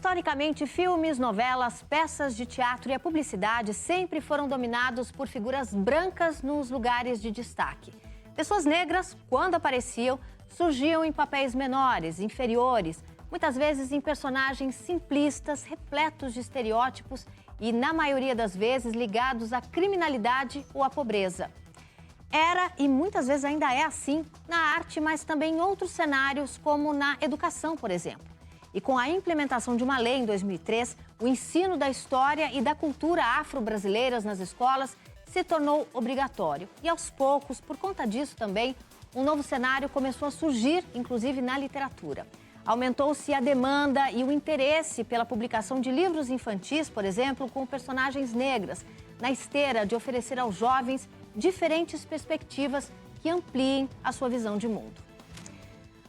Historicamente, filmes, novelas, peças de teatro e a publicidade sempre foram dominados por figuras brancas nos lugares de destaque. Pessoas negras, quando apareciam, surgiam em papéis menores, inferiores, muitas vezes em personagens simplistas, repletos de estereótipos e, na maioria das vezes, ligados à criminalidade ou à pobreza. Era e muitas vezes ainda é assim na arte, mas também em outros cenários, como na educação, por exemplo. E com a implementação de uma lei em 2003, o ensino da história e da cultura afro-brasileiras nas escolas se tornou obrigatório. E aos poucos, por conta disso também, um novo cenário começou a surgir, inclusive na literatura. Aumentou-se a demanda e o interesse pela publicação de livros infantis, por exemplo, com personagens negras, na esteira de oferecer aos jovens diferentes perspectivas que ampliem a sua visão de mundo.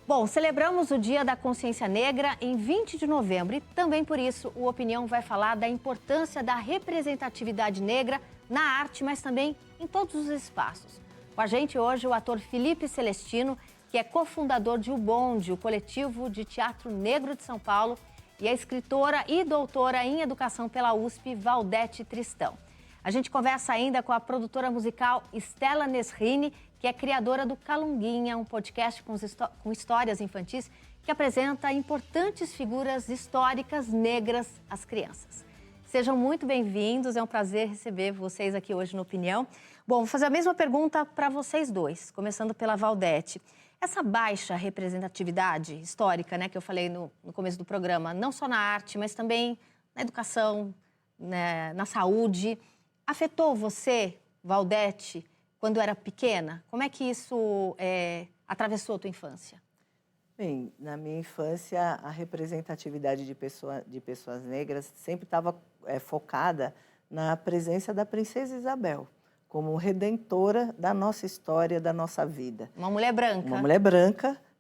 Bom, celebramos o Dia da Consciência Negra em 20 de novembro e também por isso o Opinião vai falar da importância da representatividade negra na arte, mas também em todos os espaços. Com a gente hoje o ator Felipe Celestino, que é cofundador de O Bonde, o coletivo de teatro negro de São Paulo, e a escritora e doutora em educação pela USP, Valdete Tristão. A gente conversa ainda com a produtora musical Stella Nesrini, que é criadora do Calunguinha, um podcast com histórias infantis que apresenta importantes figuras históricas negras às crianças. Sejam muito bem-vindos, é um prazer receber vocês aqui hoje no Opinião. Bom, vou fazer a mesma pergunta para vocês dois, começando pela Valdete. Essa baixa representatividade histórica, né, que eu falei no começo do programa, não só na arte, mas também na educação, né, na saúde, afetou você, Valdete, quando era pequena? Como é que isso atravessou a tua infância? Bem, na minha infância, a representatividade de pessoas negras sempre estava focada na presença da princesa Isabel, como redentora da nossa história, da nossa vida. Uma mulher branca.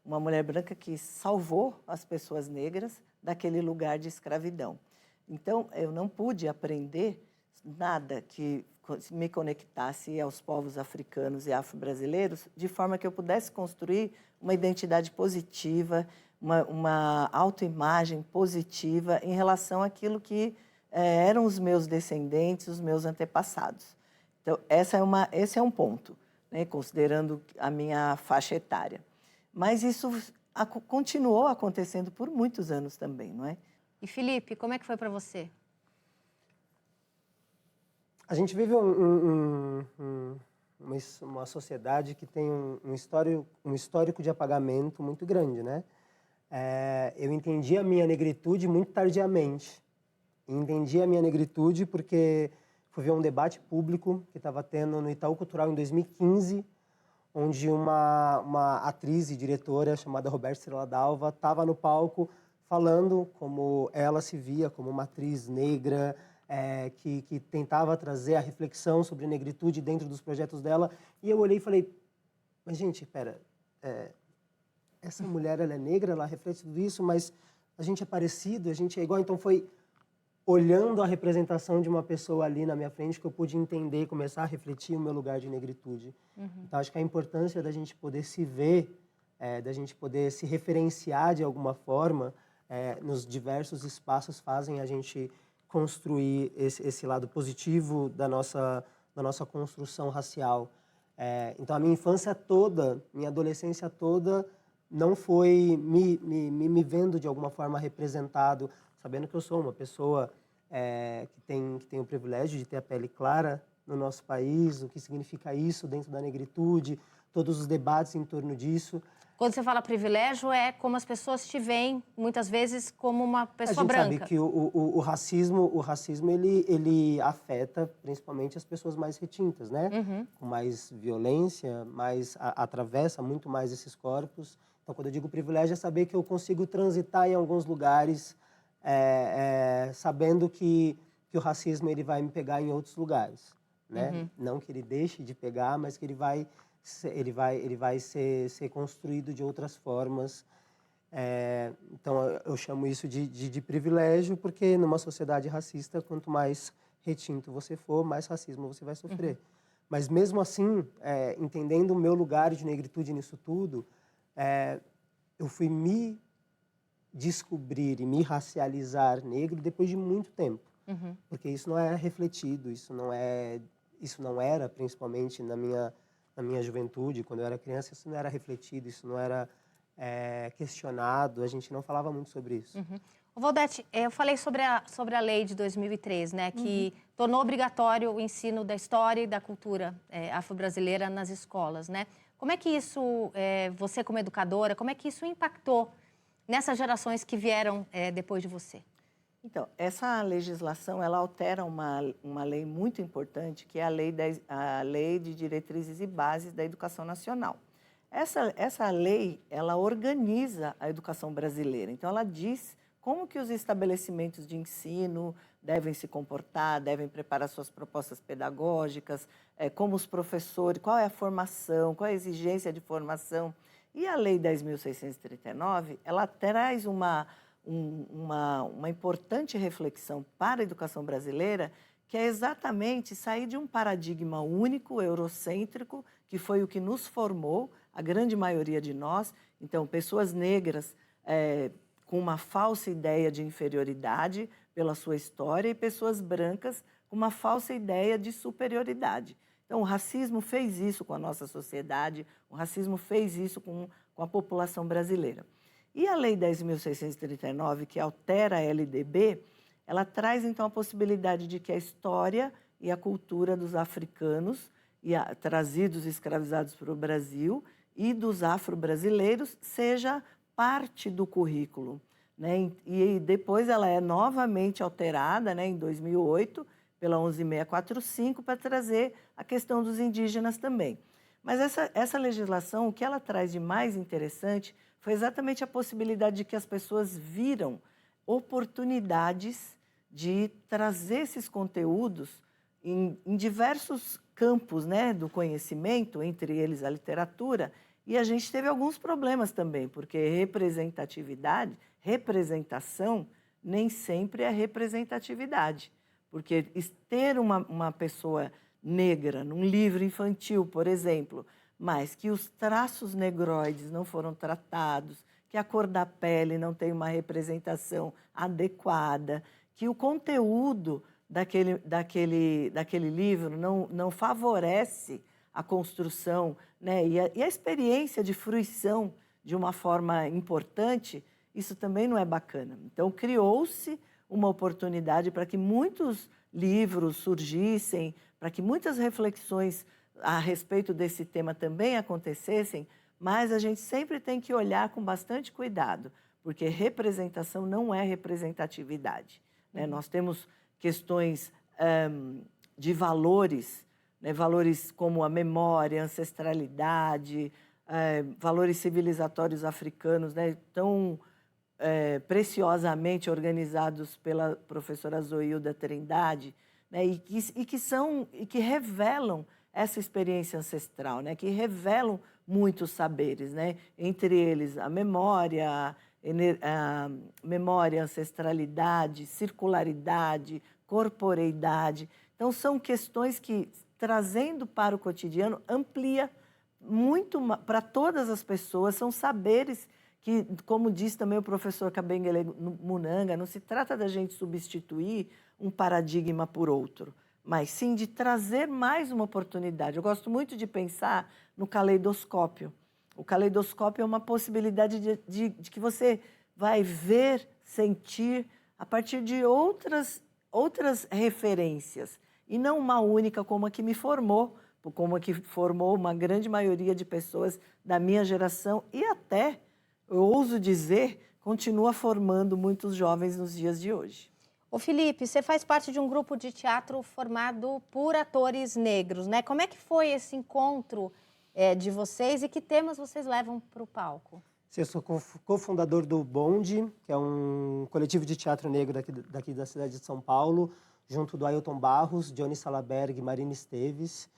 Uma mulher branca que salvou as pessoas negras daquele lugar de escravidão. Então, eu não pude aprender nada que me conectasse aos povos africanos e afro-brasileiros, de forma que eu pudesse construir uma identidade positiva, uma autoimagem positiva em relação àquilo que eram os meus descendentes, os meus antepassados. Então, esse é um ponto, né, considerando a minha faixa etária. Mas isso continuou acontecendo por muitos anos também, não é? E, Felipe, como é que foi para você? A gente vive uma sociedade que tem um histórico de apagamento muito grande, né? Eu entendi a minha negritude muito tardiamente. Entendi a minha negritude porque fui ver um debate público que estava tendo no Itaú Cultural em 2015, onde uma atriz e diretora chamada Roberta Estrela Dalva estava no palco falando como ela se via como uma atriz negra, que tentava trazer a reflexão sobre negritude dentro dos projetos dela. E eu olhei e falei, mas gente, espera, essa mulher ela é negra, ela reflete tudo isso, mas a gente é parecido, a gente é igual. Então foi olhando a representação de uma pessoa ali na minha frente que eu pude entender e começar a refletir o meu lugar de negritude. Então acho que a importância da gente poder se ver, da gente poder se referenciar de alguma forma nos diversos espaços fazem a gente construir esse lado positivo da nossa construção racial. Então, a minha infância toda, minha adolescência toda, não foi me vendo de alguma forma representado, sabendo que eu sou uma pessoa que tem o privilégio de ter a pele clara no nosso país, o que significa isso dentro da negritude, todos os debates em torno disso. Quando você fala privilégio, é como as pessoas te veem, muitas vezes, como uma pessoa branca. A gente sabe que o racismo ele afeta principalmente as pessoas mais retintas, né? Com mais violência, atravessa muito mais esses corpos. Então, quando eu digo privilégio, é saber que eu consigo transitar em alguns lugares, sabendo que o racismo ele vai me pegar em outros lugares, né? Não que ele deixe de pegar, mas que ele vai ser construído de outras formas. Então, eu chamo isso de privilégio, porque numa sociedade racista, quanto mais retinto você for, mais racismo você vai sofrer. Mas mesmo assim, entendendo o meu lugar de negritude nisso tudo, eu fui me descobrir e me racializar negro depois de muito tempo. Porque isso não era refletido, isso não era, principalmente na minha juventude, quando eu era criança, isso não era refletido, isso não era questionado, a gente não falava muito sobre isso. Ô, Valdete, eu falei sobre a lei de 2003, né, que tornou obrigatório o ensino da história e da cultura afro-brasileira nas escolas, né? Como é que isso, você como educadora, como é que isso impactou nessas gerações que vieram depois de você? Então, essa legislação, ela altera uma lei muito importante, que é a lei de Diretrizes e Bases da Educação Nacional. Essa lei, ela organiza a educação brasileira. Então, ela diz como que os estabelecimentos de ensino devem se comportar, devem preparar suas propostas pedagógicas, como os professores, qual é a formação, qual é a exigência de formação. E a Lei 10.639, ela traz uma importante reflexão para a educação brasileira, que é exatamente sair de um paradigma único, eurocêntrico, que foi o que nos formou, a grande maioria de nós. Então, pessoas negras com uma falsa ideia de inferioridade pela sua história e pessoas brancas com uma falsa ideia de superioridade. Então, o racismo fez isso com a nossa sociedade, o racismo fez isso com a população brasileira. E a Lei 10.639, que altera a LDB, ela traz, então, a possibilidade de que a história e a cultura dos africanos, trazidos e escravizados para o Brasil, e dos afro-brasileiros, seja parte do currículo, né? E depois ela é novamente alterada, né, em 2008, pela 11.645, para trazer a questão dos indígenas também. Mas essa legislação, o que ela traz de mais interessante foi exatamente a possibilidade de que as pessoas viram oportunidades de trazer esses conteúdos em diversos campos, né, do conhecimento, entre eles a literatura, e a gente teve alguns problemas também, porque representação nem sempre é representatividade. Porque ter uma pessoa negra num livro infantil, por exemplo, mas que os traços negroides não foram tratados, que a cor da pele não tem uma representação adequada, que o conteúdo daquele livro não favorece a construção, né, e a experiência de fruição de uma forma importante, isso também não é bacana. Então, criou-se uma oportunidade para que muitos livros surgissem, para que muitas reflexões a respeito desse tema também acontecessem, mas a gente sempre tem que olhar com bastante cuidado, porque representação não é representatividade, né? Nós temos questões de valores, né? Valores como a memória, a ancestralidade, valores civilizatórios africanos, né? Tão preciosamente organizados pela professora Zoilda Trindade, né? e que revelam essa experiência ancestral, né? Que revelam muitos saberes, né? Entre eles a memória, ancestralidade, circularidade, corporeidade. Então, são questões que, trazendo para o cotidiano, amplia muito para todas as pessoas, são saberes que, como diz também o professor Kabengele Munanga, não se trata da gente substituir um paradigma por outro, mas sim de trazer mais uma oportunidade. Eu gosto muito de pensar no caleidoscópio. O caleidoscópio é uma possibilidade de que você vai ver, sentir, a partir de outras referências, e não uma única como a que me formou, como a que formou uma grande maioria de pessoas da minha geração e até, eu ouso dizer, continua formando muitos jovens nos dias de hoje. Ô Felipe, você faz parte de um grupo de teatro formado por atores negros, né? Como é que foi esse encontro de vocês e que temas vocês levam para o palco? Eu sou cofundador do Bonde, que é um coletivo de teatro negro daqui da cidade de São Paulo, junto do Ailton Barros, Johnny Salaberg e Marina Esteves.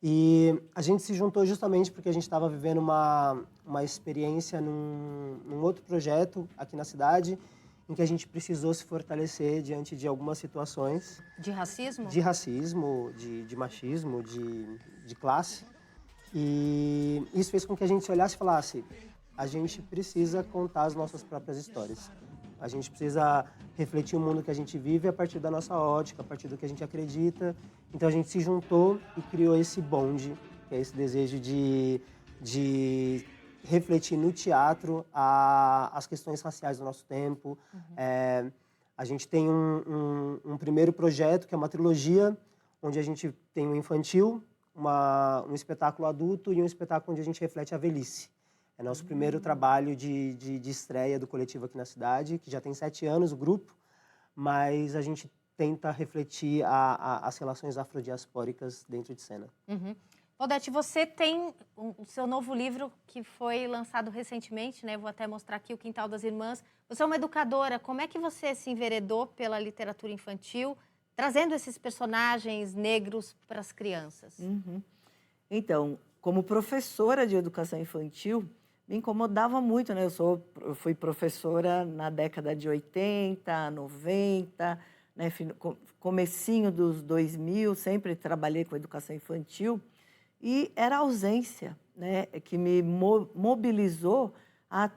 E a gente se juntou justamente porque a gente estava vivendo uma experiência num outro projeto aqui na cidade, em que a gente precisou se fortalecer diante de algumas situações. De racismo? De racismo, de machismo, de classe. E isso fez com que a gente se olhasse e falasse, a gente precisa contar as nossas próprias histórias. A gente precisa refletir o mundo que a gente vive a partir da nossa ótica, a partir do que a gente acredita. Então a gente se juntou e criou esse bonde, que é esse desejo de refletir no teatro as questões raciais do nosso tempo. A gente tem um primeiro projeto, que é uma trilogia, onde a gente tem um infantil, um espetáculo adulto e um espetáculo onde a gente reflete a velhice. É nosso primeiro trabalho de estreia do coletivo aqui na cidade, que já tem 7 anos o grupo, mas a gente tenta refletir as relações afrodiaspóricas dentro de cena. Odete, você tem o seu novo livro que foi lançado recentemente, né? Vou até mostrar aqui, O Quintal das Irmãs. Você é uma educadora, como é que você se enveredou pela literatura infantil, trazendo esses personagens negros para as crianças? Então, como professora de educação infantil, me incomodava muito, né? Eu fui professora na década de 80, 90, né? Comecinho dos 2000, sempre trabalhei com educação infantil. E era a ausência, né, que me mobilizou a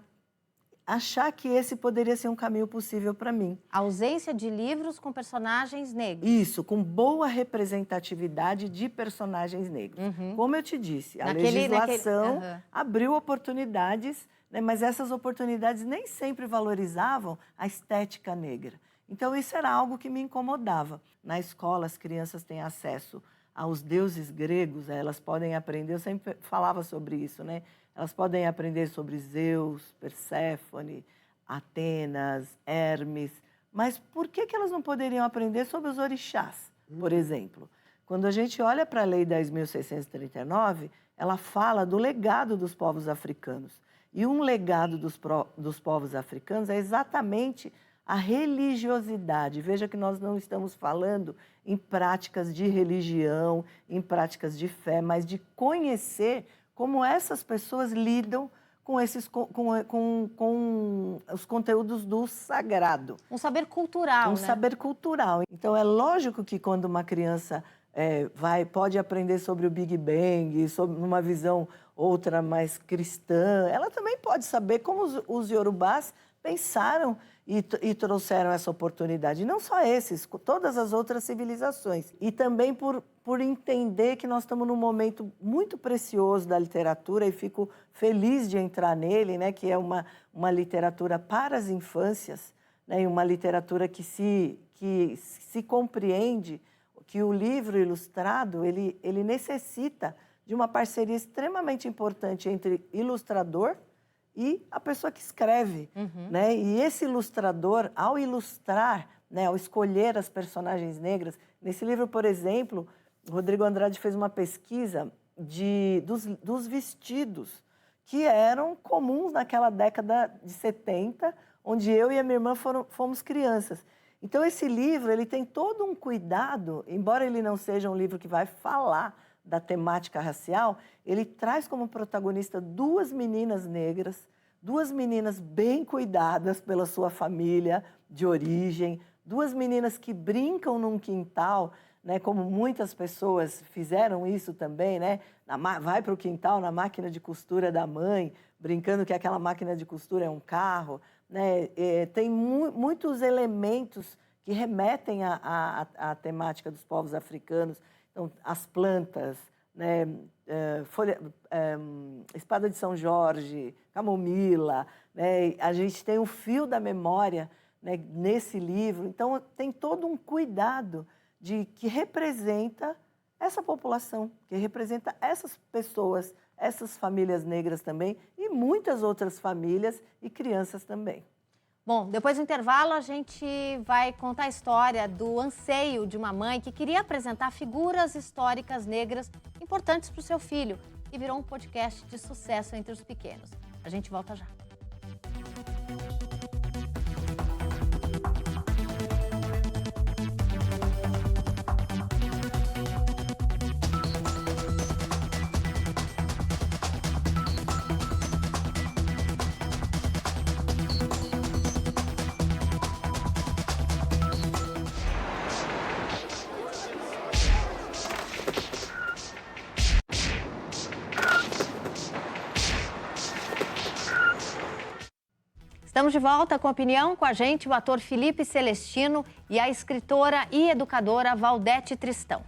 achar que esse poderia ser um caminho possível para mim. A ausência de livros com personagens negros. Isso, com boa representatividade de personagens negros. Como eu te disse, a legislação abriu oportunidades, né, mas essas oportunidades nem sempre valorizavam a estética negra. Então, isso era algo que me incomodava. Na escola, as crianças têm acesso aos deuses gregos, elas podem aprender, eu sempre falava sobre isso, né? Elas podem aprender sobre Zeus, Perséfone, Atenas, Hermes, mas por que elas não poderiam aprender sobre os orixás, por exemplo? Quando a gente olha para a Lei 10.639, ela fala do legado dos povos africanos. E um legado dos povos africanos é exatamente a religiosidade. Veja que nós não estamos falando em práticas de religião, em práticas de fé, mas de conhecer como essas pessoas lidam com os conteúdos do sagrado. Um saber cultural, né? Saber cultural. Então, é lógico que quando uma criança pode aprender sobre o Big Bang, sobre uma visão outra mais cristã, ela também pode saber como os iorubás pensaram e trouxeram essa oportunidade. E não só esses, todas as outras civilizações. E também por entender que nós estamos num momento muito precioso da literatura, e fico feliz de entrar nele, né, que é uma literatura para as infâncias, né, e uma literatura que se compreende que o livro ilustrado ele necessita de uma parceria extremamente importante entre ilustrador e a pessoa que escreve, né? E esse ilustrador, ao ilustrar, né, ao escolher as personagens negras, nesse livro, por exemplo, o Rodrigo Andrade fez uma pesquisa dos vestidos que eram comuns naquela década de 70, onde eu e a minha irmã fomos crianças. Então, esse livro ele tem todo um cuidado, embora ele não seja um livro que vai falar da temática racial, ele traz como protagonista 2 meninas negras, 2 meninas bem cuidadas pela sua família de origem, 2 meninas que brincam num quintal, né, como muitas pessoas fizeram isso também, né? Vai para o quintal na máquina de costura da mãe, brincando que aquela máquina de costura é um carro, né? Tem muitos elementos que remetem à temática dos povos africanos. Então, as plantas, né, espada de São Jorge, camomila, né, a gente tem o fio da memória, né, nesse livro. Então, tem todo um cuidado que representa essa população, que representa essas pessoas, essas famílias negras também, e muitas outras famílias e crianças também. Bom, depois do intervalo, a gente vai contar a história do anseio de uma mãe que queria apresentar figuras históricas negras importantes para o seu filho e virou um podcast de sucesso entre os pequenos. A gente volta já. Estamos de volta com opinião com a gente, o ator Felipe Celestino e a escritora e educadora Valdete Tristão.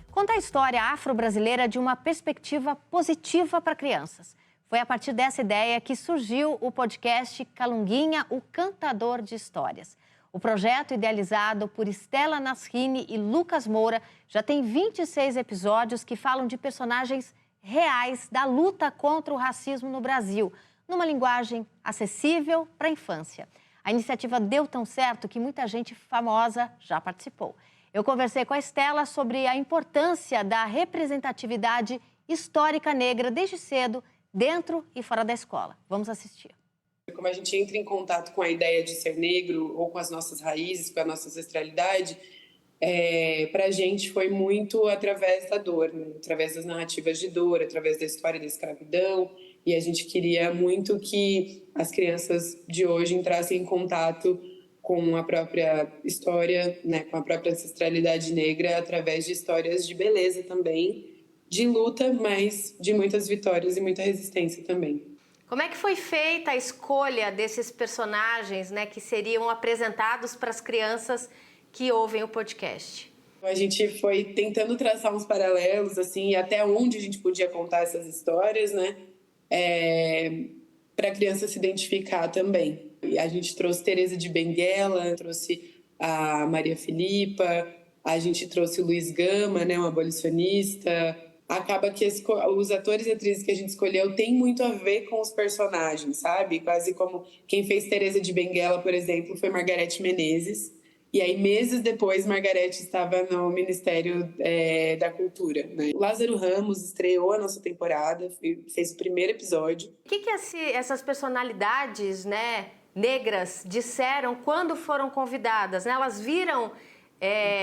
Conta a história afro-brasileira de uma perspectiva positiva para crianças. Foi a partir dessa ideia que surgiu o podcast Calunguinha, o Cantador de Histórias. O projeto, idealizado por Estela Nasrini e Lucas Moura, já tem 26 episódios que falam de personagens reais da luta contra o racismo no Brasil, numa linguagem acessível para a infância. A iniciativa deu tão certo que muita gente famosa já participou. Eu conversei com a Estela sobre a importância da representatividade histórica negra desde cedo, dentro e fora da escola. Vamos assistir. Como a gente entra em contato com a ideia de ser negro ou com as nossas raízes, com a nossa ancestralidade, para a gente foi muito através da dor, né? Através das narrativas de dor, através da história da escravidão. E a gente queria muito que as crianças de hoje entrassem em contato com a própria história, né? Com a própria ancestralidade negra, através de histórias de beleza também, de luta, mas de muitas vitórias e muita resistência também. Como é que foi feita a escolha desses personagens, né, que seriam apresentados para as crianças que ouvem o podcast? A gente foi tentando traçar uns paralelos, assim, até onde a gente podia contar essas histórias, né, para a criança se identificar também. E a gente trouxe Teresa de Benguela, trouxe a Maria Filipa, a gente trouxe o Luiz Gama, né, um abolicionista. Acaba que os atores e atrizes que a gente escolheu têm muito a ver com os personagens, sabe? Quase como quem fez Teresa de Benguela, por exemplo, foi Margareth Menezes. E aí, meses depois, Margareth estava no Ministério da Cultura, né? O Lázaro Ramos estreou a nossa temporada, fez o primeiro episódio. O que essas personalidades, né, negras disseram quando foram convidadas, né? Elas viram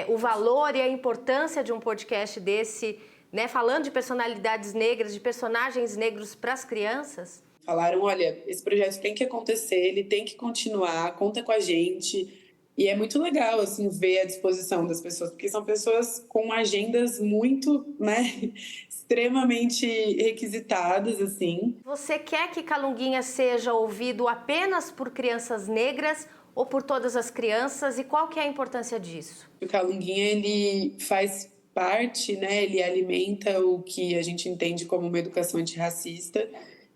o valor e a importância de um podcast desse, né, falando de personalidades negras, de personagens negros para as crianças? Falaram, olha, esse projeto tem que acontecer, ele tem que continuar, conta com a gente. E é muito legal, assim, ver a disposição das pessoas, porque são pessoas com agendas muito, né, extremamente requisitadas, assim. Você quer que Calunguinha seja ouvido apenas por crianças negras ou por todas as crianças? E qual que é a importância disso? O Calunguinha, ele faz parte, né, ele alimenta o que a gente entende como uma educação antirracista,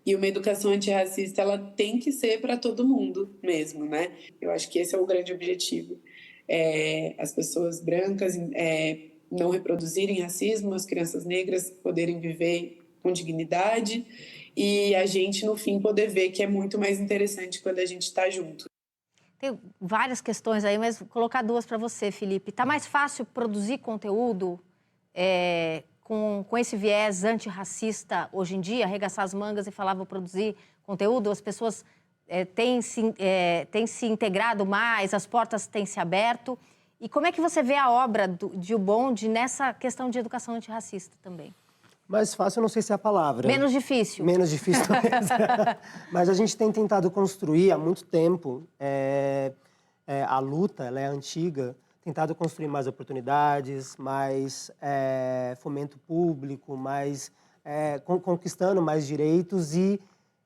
e uma educação antirracista ela tem que ser para todo mundo mesmo, né? Eu acho que esse é o grande objetivo. As pessoas brancas não reproduzirem racismo, as crianças negras poderem viver com dignidade e a gente, no fim, poder ver que é muito mais interessante quando a gente está junto. Tem várias questões aí, mas vou colocar duas para você, Felipe. Tá mais fácil produzir conteúdo com esse viés antirracista hoje em dia? Arregaçar as mangas e falar, vou produzir conteúdo? As pessoas têm se integrado mais, as portas têm se aberto. E como é que você vê a obra de O Bonde nessa questão de educação antirracista também? Mais fácil, eu não sei se é a palavra. Menos difícil. Menos difícil, talvez. Mas a gente tem tentado construir há muito tempo, a luta, ela é antiga, tentado construir mais oportunidades, mais fomento público, mais conquistando mais direitos e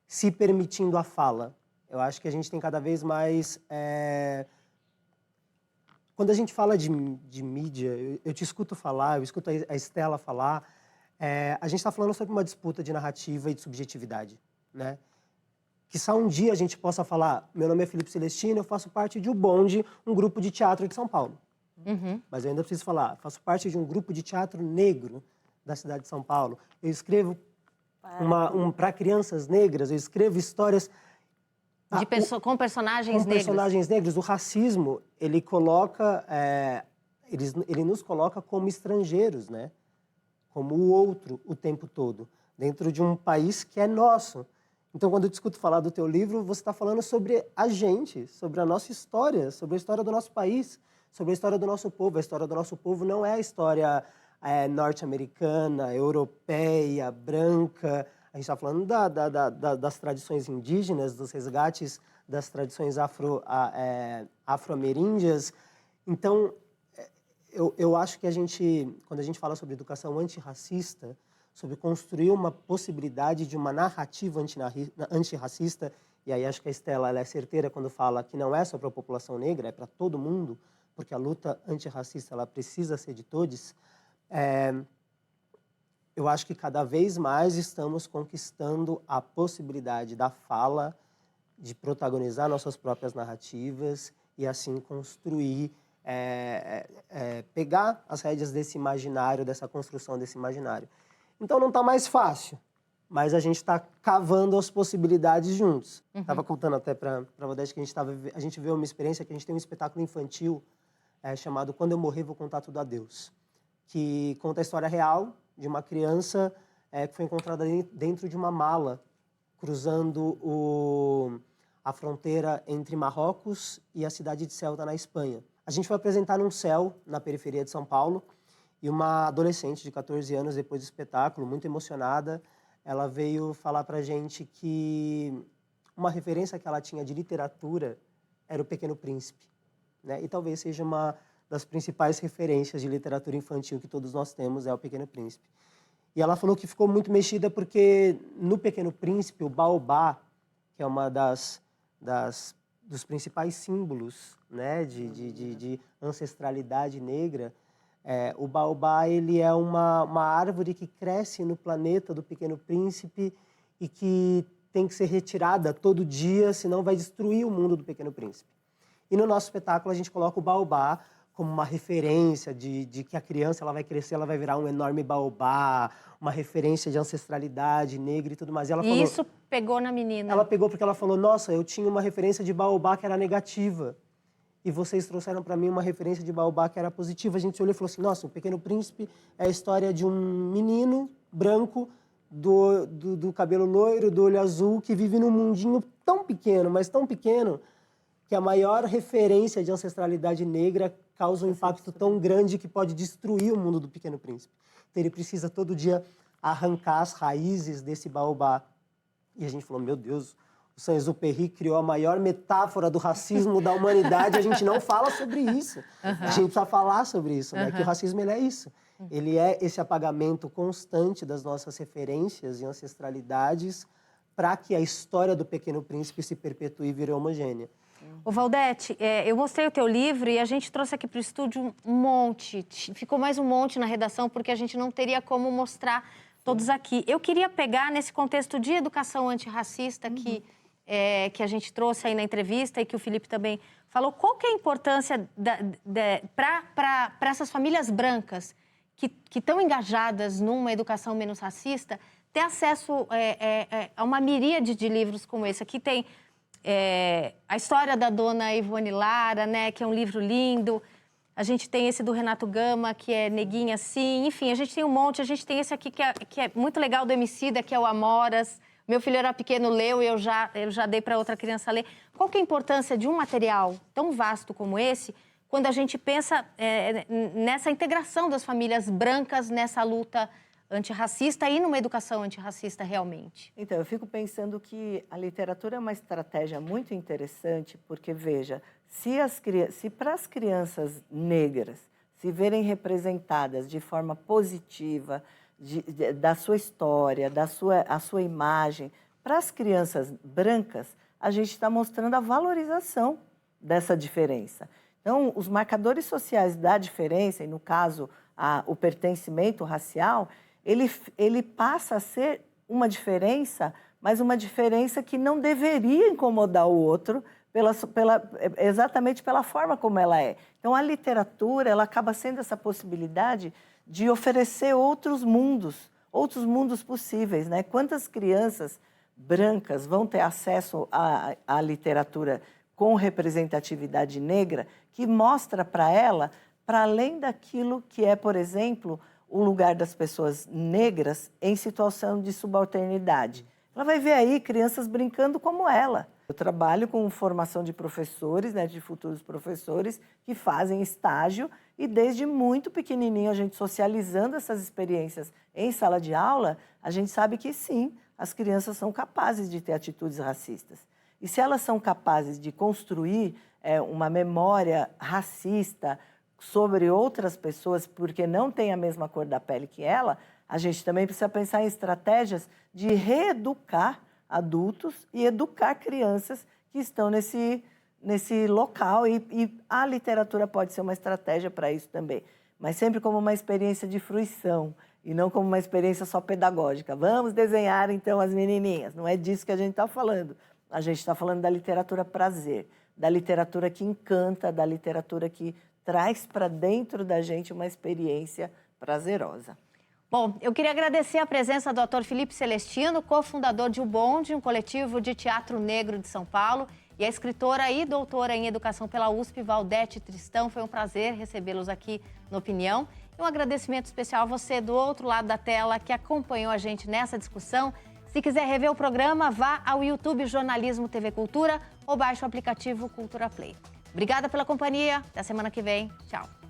se permitindo a fala. Eu acho que a gente tem cada vez mais... Quando a gente fala de mídia, eu te escuto falar, eu escuto a Estela falar, a gente está falando sobre uma disputa de narrativa e de subjetividade, né? Que só um dia a gente possa falar, meu nome é Felipe Celestino, eu faço parte de O Bonde, um grupo de teatro de São Paulo. Uhum. Mas eu ainda preciso falar, faço parte de um grupo de teatro negro da cidade de São Paulo. Eu escrevo para crianças negras, eu escrevo histórias... Com personagens negros. Com personagens negros. O racismo, ele nos coloca como estrangeiros, né? Como o outro o tempo todo, dentro de um país que é nosso. Então, quando eu te escuto falar do teu livro, você está falando sobre a gente, sobre a nossa história, sobre a história do nosso país, sobre a história do nosso povo. A história do nosso povo não é a história norte-americana, europeia, branca. A gente está falando das tradições indígenas, dos resgates das tradições afro-ameríndias. Então, eu acho que quando a gente fala sobre educação antirracista, sobre construir uma possibilidade de uma narrativa antirracista, e aí acho que a Estela ela é certeira quando fala que não é só para a população negra, é para todo mundo, porque a luta antirracista ela precisa ser de todos, eu acho que cada vez mais estamos conquistando a possibilidade da fala, de protagonizar nossas próprias narrativas e assim construir, pegar as rédeas desse imaginário, dessa construção desse imaginário. Então não está mais fácil, mas a gente está cavando as possibilidades juntos. Estava contando até para a Odete que a gente vê uma experiência que a gente tem um espetáculo infantil chamado Quando Eu Morrer Vou Contar Tudo a Deus, que conta a história real de uma criança que foi encontrada dentro de uma mala, cruzando a fronteira entre Marrocos e a cidade de Ceuta, na Espanha. A gente foi apresentar num céu, na periferia de São Paulo, e uma adolescente de 14 anos, depois do espetáculo, muito emocionada, ela veio falar pra gente que uma referência que ela tinha de literatura era O Pequeno Príncipe, né? E talvez seja uma das principais referências de literatura infantil que todos nós temos, é O Pequeno Príncipe. E ela falou que ficou muito mexida porque no Pequeno Príncipe, o baobá, que é uma dos principais símbolos, né, de ancestralidade negra, o baobá ele é uma árvore que cresce no planeta do Pequeno Príncipe e que tem que ser retirada todo dia, senão vai destruir o mundo do Pequeno Príncipe. E no nosso espetáculo a gente coloca o baobá como uma referência de que a criança ela vai crescer, ela vai virar um enorme baobá, uma referência de ancestralidade negra e tudo mais. E ela falou, isso pegou na menina. Ela pegou porque ela falou, nossa, eu tinha uma referência de baobá que era negativa. E vocês trouxeram para mim uma referência de baobá que era positiva. A gente se olhou e falou assim, nossa, O Pequeno Príncipe é a história de um menino branco, do cabelo loiro, do olho azul, que vive num mundinho tão pequeno, mas tão pequeno, que a maior referência de ancestralidade negra causa um impacto tão grande que pode destruir o mundo do Pequeno Príncipe. Então ele precisa todo dia arrancar as raízes desse baobá. E a gente falou, meu Deus, o Saint-Exupéry criou a maior metáfora do racismo da humanidade, a gente não fala sobre isso. A gente precisa falar sobre isso, né? Que o racismo ele é isso. Ele é esse apagamento constante das nossas referências e ancestralidades para que a história do Pequeno Príncipe se perpetue e vire homogênea. Ô, Valdete, eu mostrei o teu livro e a gente trouxe aqui para o estúdio um monte. Ficou mais um monte na redação, porque a gente não teria como mostrar todos aqui. Eu queria pegar nesse contexto de educação antirracista que a gente trouxe aí na entrevista e que o Felipe também falou. Qual que é a importância para essas famílias brancas que estão engajadas numa educação menos racista ter acesso a uma miríade de livros como esse? Aqui tem a história da dona Ivone Lara, né, que é um livro lindo. A gente tem esse do Renato Gama, que é Neguinha Sim. Enfim, a gente tem um monte. A gente tem esse aqui que é muito legal do Emicida, que é o Amoras. Meu filho era pequeno, leu e eu já dei para outra criança ler. Qual que é a importância de um material tão vasto como esse, quando a gente pensa nessa integração das famílias brancas nessa luta antirracista e numa educação antirracista realmente? Então, eu fico pensando que a literatura é uma estratégia muito interessante, porque, veja, se para as crianças negras se verem representadas de forma positiva, da sua história, a sua imagem, para as crianças brancas, a gente está mostrando a valorização dessa diferença. Então, os marcadores sociais da diferença, e no caso, o pertencimento racial, ele passa a ser uma diferença, mas uma diferença que não deveria incomodar o outro exatamente pela forma como ela é. Então, a literatura ela acaba sendo essa possibilidade de oferecer outros mundos possíveis, né? Quantas crianças brancas vão ter acesso à literatura com representatividade negra que mostra para ela, para além daquilo que é, por exemplo, o lugar das pessoas negras em situação de subalternidade. Ela vai ver aí crianças brincando como ela. Eu trabalho com formação de professores, né, de futuros professores, que fazem estágio e desde muito pequenininho a gente socializando essas experiências em sala de aula, a gente sabe que sim, as crianças são capazes de ter atitudes racistas. E se elas são capazes de construir uma memória racista sobre outras pessoas porque não tem a mesma cor da pele que ela, a gente também precisa pensar em estratégias de reeducar adultos e educar crianças que estão nesse local. E a literatura pode ser uma estratégia para isso também, mas sempre como uma experiência de fruição e não como uma experiência só pedagógica. Vamos desenhar, então, as menininhas. Não é disso que a gente está falando. A gente está falando da literatura prazer, da literatura que encanta, da literatura que traz para dentro da gente uma experiência prazerosa. Bom, eu queria agradecer a presença do ator Felipe Celestino, cofundador de O Bonde, um coletivo de teatro negro de São Paulo, e a escritora e doutora em educação pela USP, Valdete Tristão. Foi um prazer recebê-los aqui no Opinião. E um agradecimento especial a você do outro lado da tela que acompanhou a gente nessa discussão. Se quiser rever o programa, vá ao YouTube Jornalismo TV Cultura ou baixe o aplicativo Cultura Play. Obrigada pela companhia. Até semana que vem. Tchau.